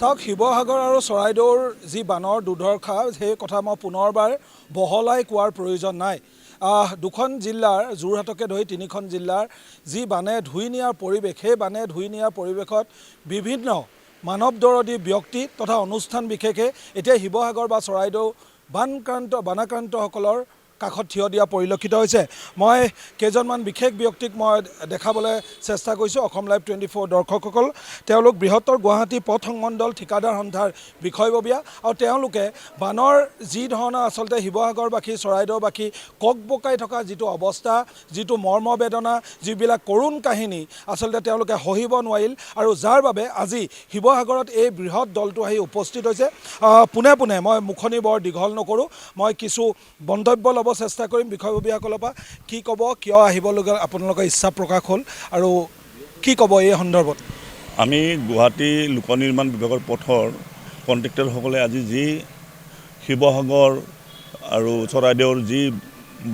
চাওক শিৱসাগৰ আৰু চৰাইদেউৰ যি বানৰ দুৰ্দশা সেই কথা মই পুনৰবাৰ বহলাই কোৱাৰ প্ৰয়োজন নাই। দুখন জিলাৰ যোৰহাটকে ধৰি তিনিখন জিলাৰ যি বানে ধুই নিয়াৰ পৰিৱেশ, সেই বানে ধুই নিয়াৰ পৰিৱেশত বিভিন্ন মানৱদৰদী ব্যক্তি তথা অনুষ্ঠান বিশেষে এতিয়া শিৱসাগৰ বা চৰাইদেউ বানাক্ৰান্তসকলৰ কাষত থিয় দিয়া পৰিলক্ষিত হৈছে। মই কেইজনমান বিশেষ ব্যক্তিক মই দেখাবলৈ চেষ্টা কৰিছোঁ। অসম লাইভ 24 দৰ্শকসকল, তেওঁলোক বৃহত্তৰ গুৱাহাটী পথ সংমণ্ডল ঠিকাদাৰ সন্থাৰ বিষয়ববীয়া আৰু তেওঁলোকে বানৰ যি ধৰণৰ আচলতে শিৱসাগৰবাসী চৰাইদেউবাসী ককবকাই থকা যিটো অৱস্থা, যিটো মৰ্মবেদনা, যিবিলাক কৰুণ কাহিনী আচলতে তেওঁলোকে সহিব নোৱাৰিল আৰু যাৰ বাবে আজি শিৱসাগৰত এই বৃহৎ দলটো আহি উপস্থিত হৈছে। পোনে পোনে মই মুখনি বৰ দীঘল নকৰোঁ, মই কিছু মন্তব্য ল'ব চেষ্টা কৰিম বিষয়ববীয়াসকলৰ পৰা। কি ক'ব, কিয় আহিবলগীয়া আপোনালোকৰ ইচ্ছা প্ৰকাশ হ'ল আৰু কি ক'ব এই সন্দৰ্ভত? আমি গুৱাহাটী লোক নিৰ্মাণ বিভাগৰ পথৰ কণ্ট্ৰেক্টৰসকলে আজি যি শিৱসাগৰ আৰু চৰাইদেউৰ যি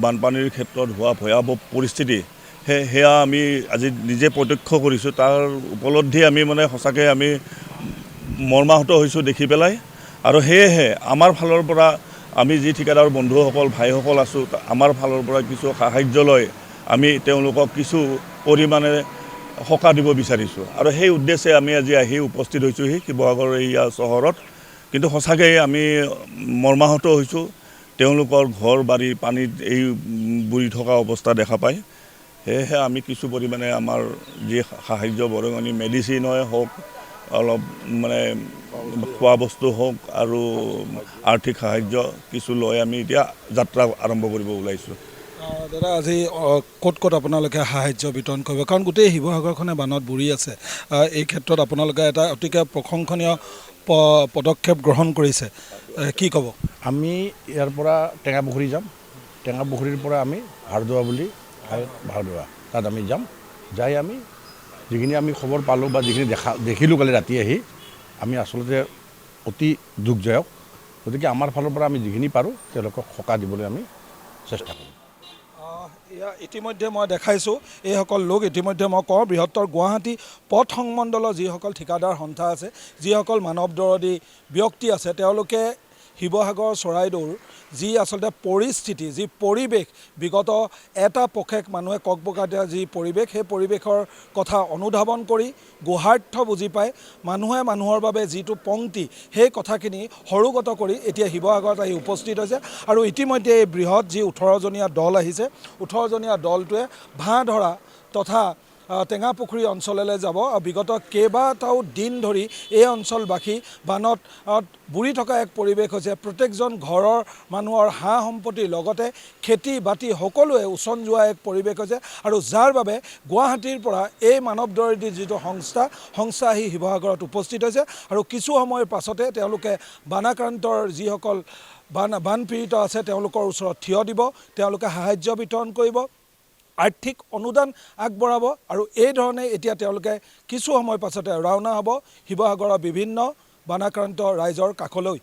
বানপানীৰ ক্ষেত্ৰত হোৱা ভয়াৱহ পৰিস্থিতি সেয়া আমি আজি নিজে প্ৰত্যক্ষ কৰিছোঁ। তাৰ উপলব্ধি আমি সঁচাকৈ আমি মৰ্মাহত হৈছোঁ দেখি পেলাই। আৰু সেয়েহে আমাৰ ফালৰ পৰা আমি যি ঠিকাদাৰ বন্ধুসকল ভাইসকল আছোঁ, আমাৰ ফালৰ পৰা কিছু সাহাৰ্য লৈ আমি তেওঁলোকক কিছু পৰিমাণে সকাহ দিব বিচাৰিছোঁ আৰু সেই উদ্দেশ্যে আমি আজি আহি উপস্থিত হৈছোঁহি শিৱসাগৰ এইয়া চহৰত। কিন্তু সঁচাকৈ আমি মৰ্মাহত হৈছোঁ তেওঁলোকৰ ঘৰ বাৰী পানীত এই বুৰি থকা অৱস্থা দেখা পায়। সেয়েহে আমি কিছু পৰিমাণে আমাৰ যি সাহাৰ্য বৰঙণি মেডিচিনই হওক, অলপ খোৱা বস্তু হওক আৰু আৰ্থিক সাহাৰ্য কিছু লৈ আমি এতিয়া যাত্ৰা আৰম্ভ কৰিব ওলাইছোঁ। দাদা, আজি ক'ত ক'ত আপোনালোকে সাহাৰ্য বিতৰণ কৰিব? কাৰণ গোটেই শিৱসাগৰখনে বানত বুৰি আছে। এই ক্ষেত্ৰত আপোনালোকে এটা অতিকে প্ৰশংসনীয় পদক্ষেপ গ্ৰহণ কৰিছে, কি ক'ব? আমি ইয়াৰ পৰা টেঙাপুখুৰী যাম, টেঙাপুখুৰীৰ পৰা আমি ভাৰদোৱা বুলি ভাৰদোৱা তাত আমি যাম। যাই আমি যিখিনি আমি খবৰ পালোঁ বা যিখিনি দেখিলোঁ কালি ৰাতি আহি, আমি আচলতে অতি দুখজনক। গতিকে আমাৰ ফালৰ পৰা আমি যিখিনি পাৰোঁ তেওঁলোকক সকাহ দিবলৈ আমি চেষ্টা কৰিম। ইতিমধ্যে মই দেখাইছোঁ এইসকল লোক, ইতিমধ্যে মই কওঁ বৃহত্তৰ গুৱাহাটী পথ সংমণ্ডলৰ যিসকল ঠিকাদাৰ সন্থা আছে, যিসকল মানৱদৰদী ব্যক্তি আছে, তেওঁলোকে শিৱসাগৰ চৰাইদেউৰ যি আচলতে পৰিস্থিতি, যি পৰিৱেশ, বিগত এটা পষেক মানুহে ককবকাই দিয়া যি পৰিৱেশ, সেই পৰিৱেশৰ কথা অনুধাৱন কৰি গুহাৰ্থ বুজি পায় মানুহে মানুহৰ বাবে যিটো পংক্তি, সেই কথাখিনি সৰুগত কৰি এতিয়া শিৱসাগৰত আহি উপস্থিত হৈছে। আৰু ইতিমধ্যে এই বৃহৎ যি 18জনীয়া দল আহিছে, 18জনীয়া দলটোৱে ভাঁ ধৰা তথা টেঙাপুখুৰী অঞ্চললৈ যাব। বিগত কেইবাটাও দিন ধৰি এই অঞ্চলবাসী বানত বুৰি থকা এক পৰিৱেশ হৈছে। প্ৰত্যেকজন ঘৰৰ মানুহৰ সা সম্পত্তিৰ লগতে খেতি বাতি সকলোৱে উচন যোৱা এক পৰিৱেশ হৈছে আৰু যাৰ বাবে গুৱাহাটীৰ পৰা এই মানৱদৰদী যিটো সংস্থা আহি শিৱসাগৰত উপস্থিত হৈছে আৰু কিছু সময়ৰ পাছতে তেওঁলোকে বানাক্ৰান্তৰ যিসকল বানপীড়িত আছে তেওঁলোকৰ ওচৰত থিয় দিব, তেওঁলোকে সাহাৰ্য বিতৰণ কৰিব, আৰ্থিক অনুদান আগবঢ়াব আৰু এই ধৰণে এতিয়া তেওঁলোকে কিছু সময় পাছতে ৰাওনা হ'ব শিৱসাগৰৰ বিভিন্ন বানাক্ৰান্ত ৰাইজৰ কাষলৈ।